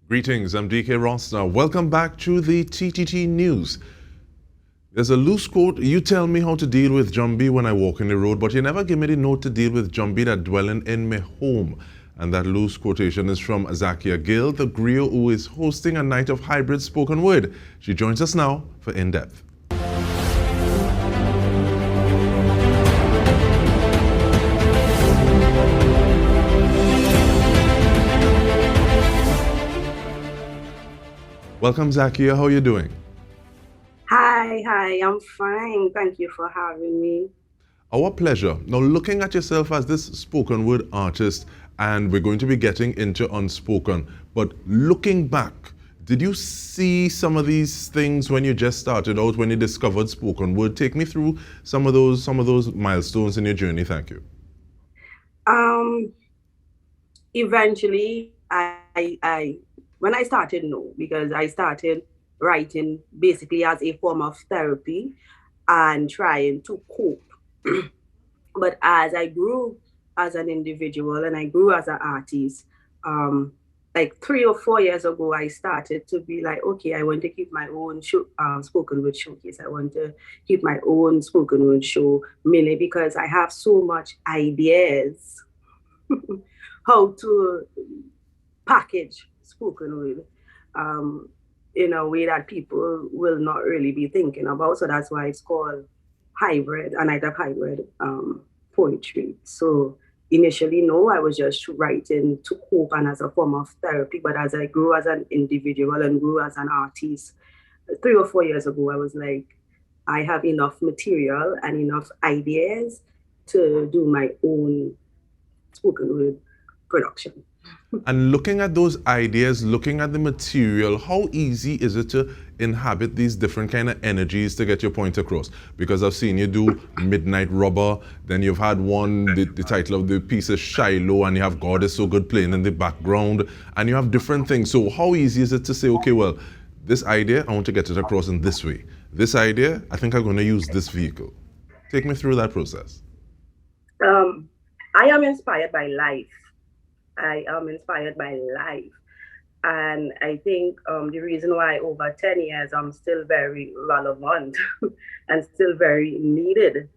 Greetings, I'm Dike Rostant. Welcome back to the TTT News. There's a loose quote, you tell me how to deal with Jumbie when I walk in the road, but you never give me the note to deal with Jumbie that dwelling in my home. And that loose quotation is from Zakiya Gill, the Griot who is hosting a night of hybrid spoken word. She joins us now for In Depth. Welcome, Zakiya. How are you doing? Hi, I'm fine. Thank you for having me. Our pleasure. Now, looking at yourself as this spoken word artist, and we're going to be getting into Unspoken, but looking back, did you see some of these things when you just started out, when you discovered spoken word? Take me through some of those milestones in your journey. Thank you. Um, Eventually, I when I started, no, because I started writing basically as a form of therapy and trying to cope. But as I grew as an individual and I grew as an artist, um, like 3 or 4 years ago, I started to be like, okay, I want to keep my own spoken word showcase. I want to keep my own spoken word show, mainly because I have so much ideas how to package spoken word um, in a way that people will not really be thinking about. So that's why it's called hybrid, a night of hybrid poetry. So initially, no, I was just writing to cope and as a form of therapy. But as I grew as an individual and grew as an artist, 3 or 4 years ago, I was like, I have enough material and enough ideas to do my own spoken word production. And looking at those ideas, looking at the material, how easy is it to inhabit these different kind of energies to get your point across? Because I've seen you do Midnight Rubber, then you've had one, the title of the piece is Shiloh, and you have God is So Good playing in the background, and you have different things. So how easy is it to say, okay, well, this idea, I want to get it across in this way. This idea, I think I'm going to use this vehicle. Take me through that process. Um, I am inspired by life. I am inspired by life. And I think the reason why over 10 years I'm still very relevant and still very needed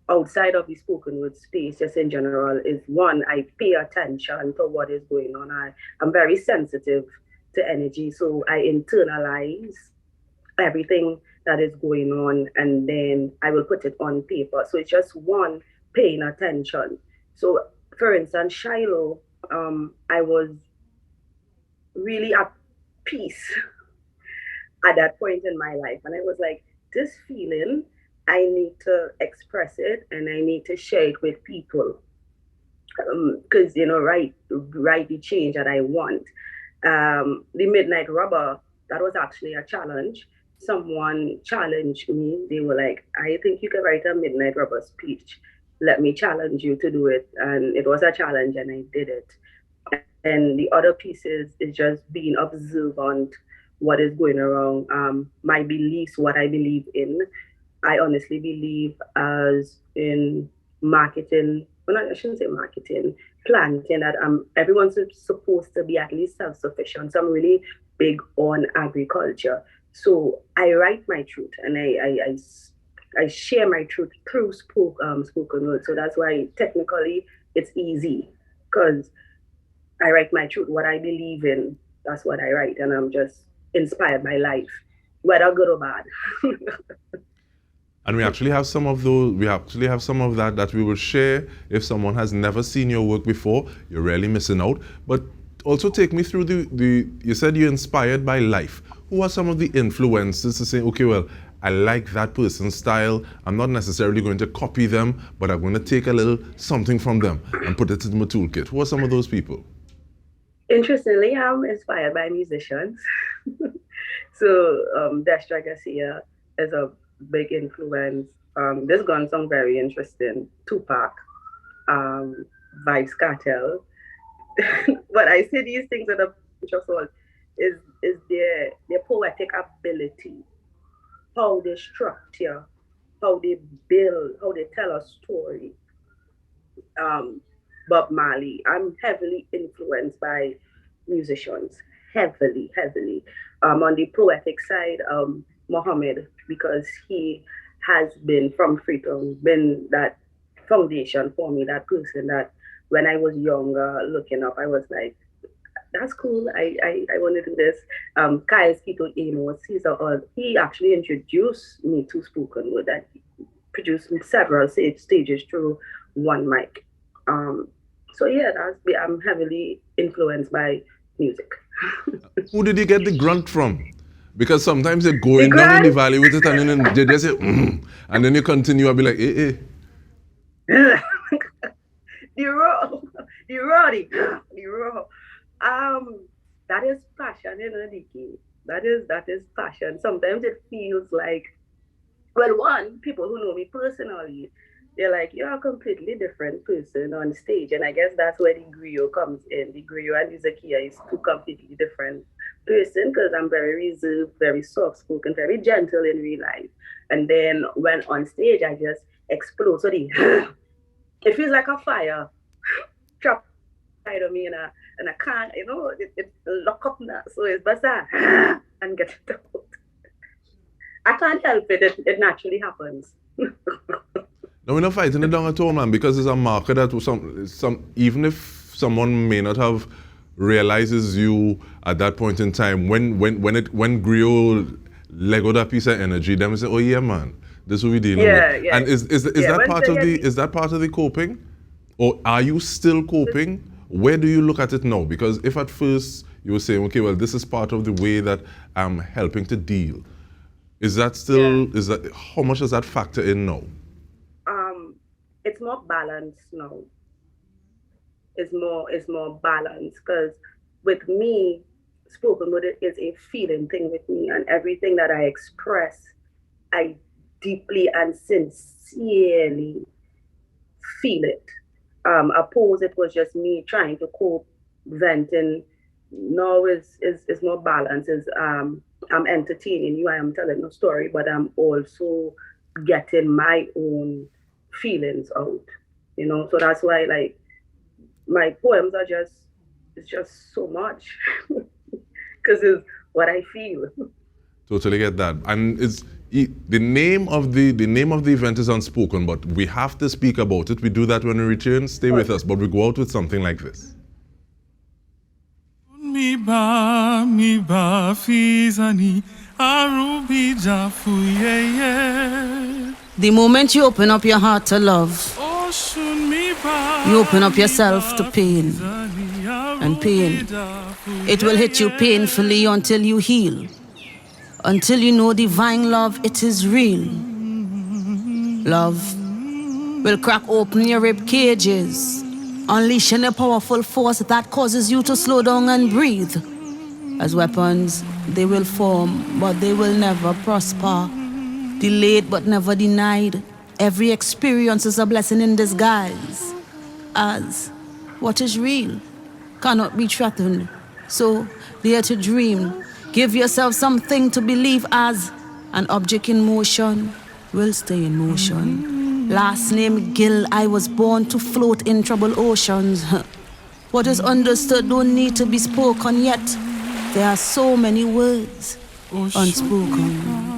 outside of the spoken word space, just in general, is one, I pay attention to what is going on. I'm very sensitive to energy. So I internalize everything that is going on and then I will put it on paper. So it's just one, paying attention. So for instance, Shiloh, I was really at peace at that point in my life. And I was like, this feeling, I need to express it and I need to share it with people. Because, write the change that I want. The Midnight Rubber, that was actually a challenge. Someone challenged me. They were like, I think you can write a Midnight Rubber speech. Let me challenge you to do it. And it was a challenge and I did it. And the other pieces is just being observant what is going around, my beliefs, what I believe in. I honestly believe as in marketing, well, I shouldn't say marketing, planting, that everyone's supposed to be at least self-sufficient. So I'm really big on agriculture. So I write my truth and I share my truth through spoken word. So that's why technically it's easy because I write my truth, what I believe in. That's what I write, and I'm just inspired by life, whether good or bad. And we actually have some of those, we actually have some of that we will share. If someone has never seen your work before, you're really missing out. But also take me through you said you're inspired by life. Who are some of the influences to say, okay, well, I like that person's style. I'm not necessarily going to copy them, but I'm going to take a little something from them and put it in my toolkit. Who are some of those people? Interestingly, I'm inspired by musicians. So Destra Garcia is a big influence. This gun song very interesting. Tupac, um, Vibes Cartel. But I say these things with a pinch of salt is their poetic ability, how they structure, how they build, how they tell a story. Um, Bob Marley. I'm heavily influenced by musicians. heavily. On the poetic side, Mohammed, because he has been from Freetown, been that foundation for me, that person that when I was younger, looking up, I was like, that's cool. I want to do this. Kyle Skito Amos, he actually introduced me to spoken word that produced several stages through one mic. So yeah, I'm heavily influenced by music. Who did you get the grunt from? Because sometimes you're The going down in the grind, valley with it and then you just say, and then you continue, I'll be like, the raw, the raw. That is passion, Dike. That is passion. Sometimes it feels like, well, one, people who know me personally, they're like, you're a completely different person on stage. And I guess that's where the Griot comes in. The Griot and the Zakiya is two completely different person because I'm very reserved, very soft spoken, very gentle in real life. And then when on stage, I just explode. So it feels like a fire trap inside of me, and I can't, it lock up now. So it's best and get it out. I can't help it. It naturally happens. no, we're not fighting it down at all, man, because it's a marker that even if someone may not have realizes you at that point in time, when Griot Lego that piece of energy, them say, oh yeah, man, this is what we dealing with. Yeah. And is that part of the coping? Or are you still coping? Where do you look at it now? Because if at first you were saying, okay, well, this is part of the way that I'm helping to deal, is that still, how much does that factor in now? It's more balanced now. It's more balanced because with me, spoken word is a feeling thing with me, and everything that I express, I deeply and sincerely feel it. Oppose it was just me trying to cope, venting. Now is more balanced. I'm entertaining you, I am telling a story, but I'm also getting my own feelings out. So that's why like my poems are it's just so much because it's what I feel. Totally get that. And the name of the event is Unspoken, but we have to speak about it. We do that when we return. Stay with us, but we go out with something like this. The moment you open up your heart to love, you open up yourself to pain. And pain, it will hit you painfully until you heal. Until you know divine love, it is real. Love will crack open your rib cages, unleashing a powerful force that causes you to slow down and breathe. As weapons, they will form, but they will never prosper. Delayed but never denied, every experience is a blessing in disguise. As what is real cannot be threatened, so dare to dream. Give yourself something to believe, as an object in motion will stay in motion. Last name Gill, I was born to float in troubled oceans. What is understood don't need to be spoken yet. There are so many words unspoken.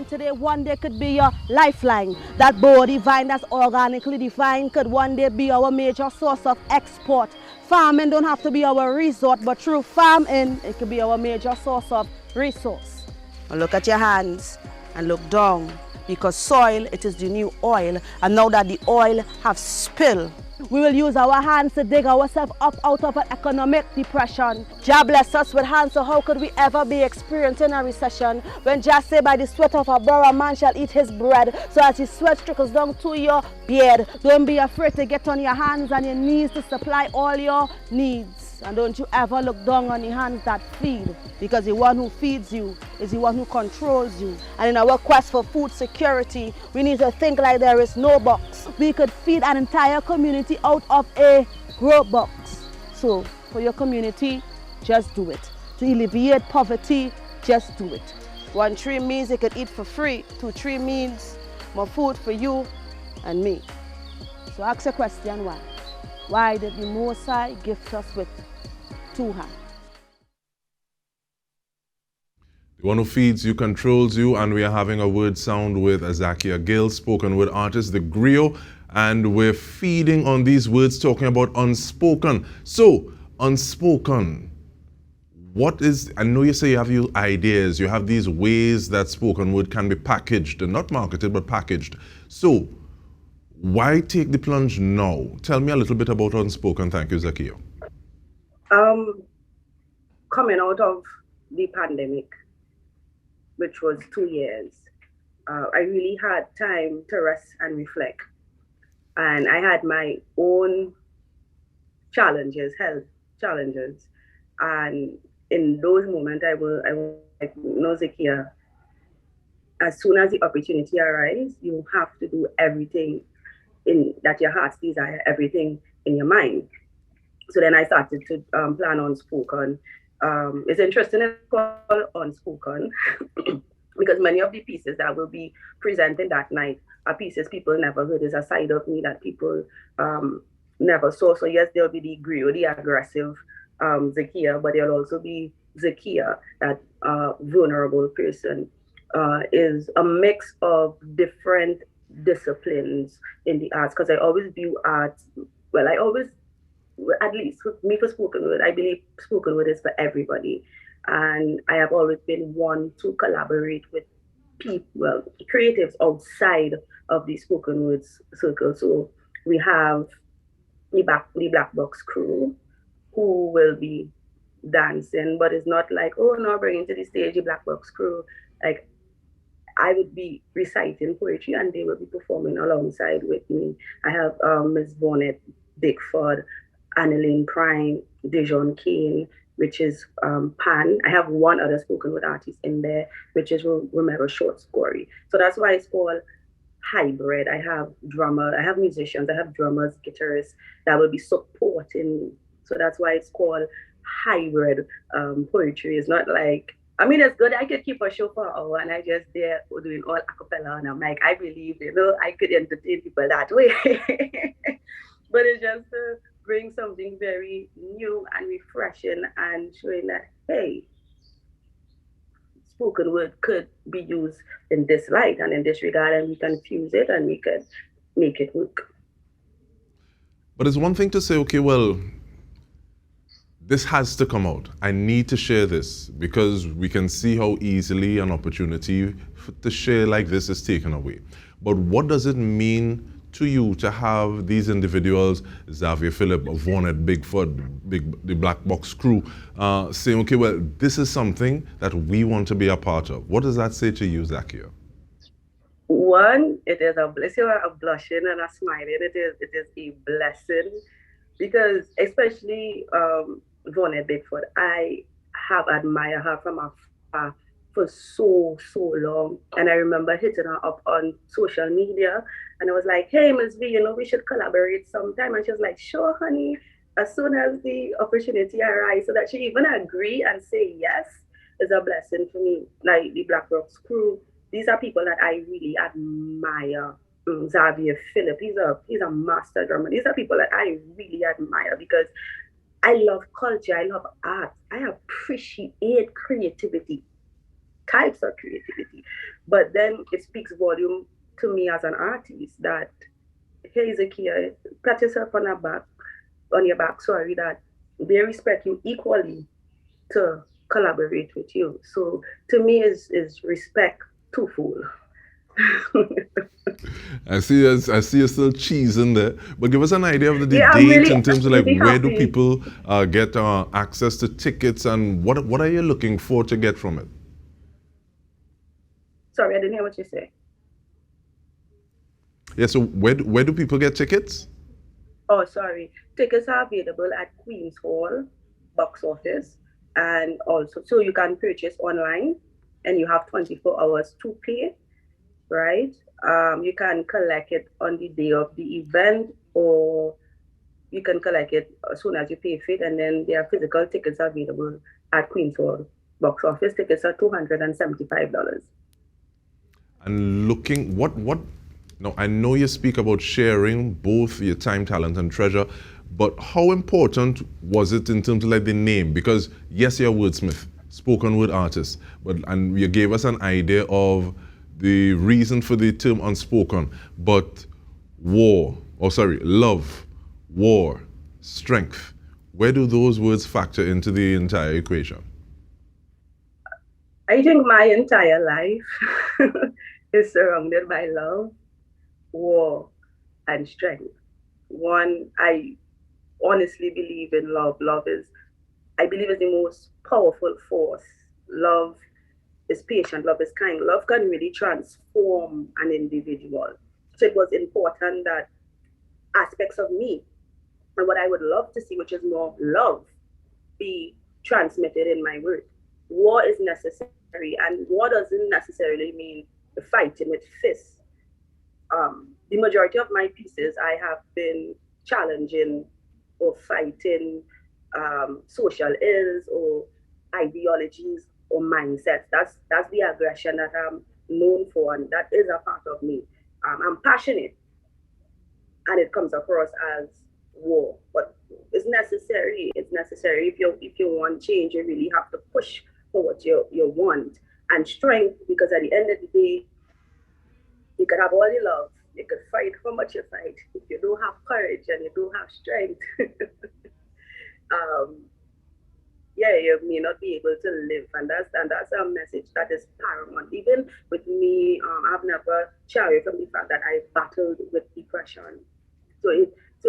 Today, one day could be your lifeline. That bow divine that's organically defined could one day be our major source of export. Farming don't have to be our resort, but through farming, it could be our major source of resource. Now look at your hands and look down, because soil, it is the new oil, and now that the oil have spilled, we will use our hands to dig ourselves up out of an economic depression. Jah bless us with hands, so how could we ever be experiencing a recession? When Jah say, by the sweat of a brow a man shall eat his bread, so as his sweat trickles down to your beard. Don't be afraid to get on your hands and your knees to supply all your needs. And don't you ever look down on the hands that feed, because the one who feeds you is the one who controls you. And in our quest for food security, we need to think like there is no box. We could feed an entire community out of a grow box. So for your community, just do it. To alleviate poverty, just do it. 1 3 means they could eat for free. 2 3 means more food for you and me. So ask a question why. Why did the Most High gift us with 2 hands? The one who feeds you controls you, and we are having a word sound with Zakiya Gill, spoken word artist, the Griot, and we're feeding on these words, talking about Unspoken. So, Unspoken, what is, I know you say you have your ideas, you have these ways that spoken word can be packaged, and not marketed, but packaged. So, why take the plunge now? Tell me a little bit about Unspoken. Thank you, Zakiya. Coming out of the pandemic, which was 2 years, I really had time to rest and reflect. And I had my own challenges, health challenges. And in those moments, I will like, no, Zakiya, as soon as the opportunity arises, you have to do everything in that your heart's desire, everything in your mind. So then I started to plan Unspoken. It's interesting it's called Unspoken because many of the pieces that will be presented that night are pieces people never heard. There's a side of me that people never saw. So yes, there'll be the Griot, the aggressive Zakiya, but there'll also be Zakiya, that vulnerable person. Is a mix of different disciplines in the arts, because I always view art, well, I always, at least with me for spoken word, I believe spoken word is for everybody. And I have always been one to collaborate with people, well, creatives outside of the spoken words circle. So we have the Black Box crew who will be dancing, but it's not like, oh no, bringing to the stage the Black Box crew. Like, I would be reciting poetry and they will be performing alongside with me. I have Miss Bonnet, Bickford, Annalyn Prime, Dijon Kane, which is Pan. I have one other spoken word artist in there, which is Romero Short Story. So that's why it's called hybrid. I have drummers, I have musicians, I have drummers, guitarists that will be supporting me. So that's why it's called hybrid poetry. It's not like, I mean, it's good. I could keep a show for an hour and I just there doing all acapella on a mic. I believe, I could entertain people that way. But it's just to bring something very new and refreshing and showing that, hey, spoken word could be used in this light and in this regard, and we can fuse it and we could make it work. But it's one thing to say, okay, well, this has to come out. I need to share this, because we can see how easily an opportunity to share like this is taken away. But what does it mean to you to have these individuals, Xavier Phillip, Vonnet, Bigfoot, the Black Box crew, saying, okay, well, this is something that we want to be a part of? What does that say to you, Zakiya? One, it is a blessing, a blushing and a smiling. It is a blessing, because especially Vonnet Bigfoot, I have admired her from afar for so long. And I remember hitting her up on social media and I was like, hey, Ms. V, we should collaborate sometime. And she was like, sure, honey, as soon as the opportunity arises. So that she even agree and say yes is a blessing for me. Like the Black Box crew, these are people that I really admire. Xavier Phillip, he's a master drummer. These are people that I really admire because I love culture, I love art, I appreciate creativity, types of creativity. But then it speaks volume to me as an artist that, hey, Zakiya, pat yourself on your back, sorry, that they respect you equally to collaborate with you. So to me is respect twofold. I see you still cheesing there, but give us an idea of the date really, in terms of like really where happy. do people get access to tickets, and what are you looking for to get from it? Sorry, I didn't hear what you said. Yeah, so where do people get tickets? Oh, sorry. Tickets are available at Queen's Hall box office, and also so you can purchase online, and you have 24 hours to pay. Right? You can collect it on the day of the event, or you can collect it as soon as you pay for it, and then there are physical tickets available at Queen's Hall. Box office tickets are $275. And looking, now I know you speak about sharing both your time, talent, and treasure, but how important was it in terms of like the name? Because yes, you're a wordsmith, spoken word artist, and you gave us an idea of the reason for the term unspoken, but love, war, strength, where do those words factor into the entire equation? I think my entire life is surrounded by love, war, and strength. One, I honestly believe in love. I believe, is the most powerful force. Love is patient, love is kind. Love can really transform an individual. So it was important that aspects of me and what I would love to see, which is more love, be transmitted in my work. War is necessary, and war doesn't necessarily mean fighting with fists. The majority of my pieces, I have been challenging or fighting social ills or ideologies or mindsets. That's the aggression that I'm known for, and that is a part of me. I'm passionate, and it comes across as war, but it's necessary. It's necessary. If you want change, you really have to push for what you want. And strength, because at the end of the day, you could have all the love, you could fight how much you fight. If you don't have courage and you don't have strength, you may not be able to live. And that's a message that is paramount. Even with me, I've never shied away from the fact that I battled with depression. So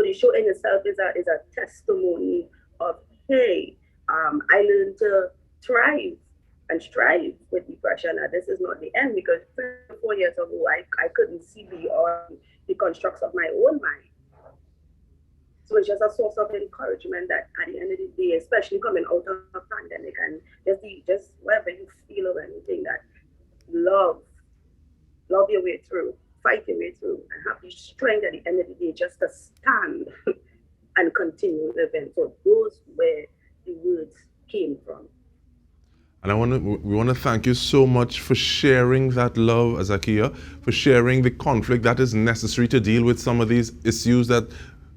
the show in itself is a testimony of, hey, I learned to thrive and strive with depression. And this is not the end, because 3 or 4 years ago, I couldn't see beyond the constructs of my own mind. So it's just a source of encouragement that at the end of the day, especially coming out of a pandemic, and just whatever you feel or anything, that love your way through, fight your way through, and have the strength at the end of the day just to stand and continue living. So those where the words came from. And we want to thank you so much for sharing that love, Zakiya, for sharing the conflict that is necessary to deal with some of these issues that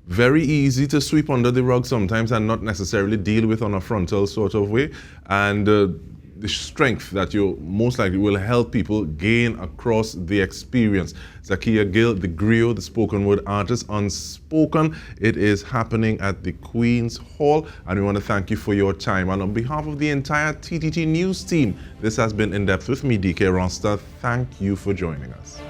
very easy to sweep under the rug sometimes and not necessarily deal with on a frontal sort of way. And the strength that you most likely will help people gain across the experience. Zakiya Gill, the Griot, the spoken word artist, Unspoken. It is happening at the Queen's Hall, and we want to thank you for your time. And on behalf of the entire TTT News team, this has been In Depth with me, Dike Rostant. Thank you for joining us.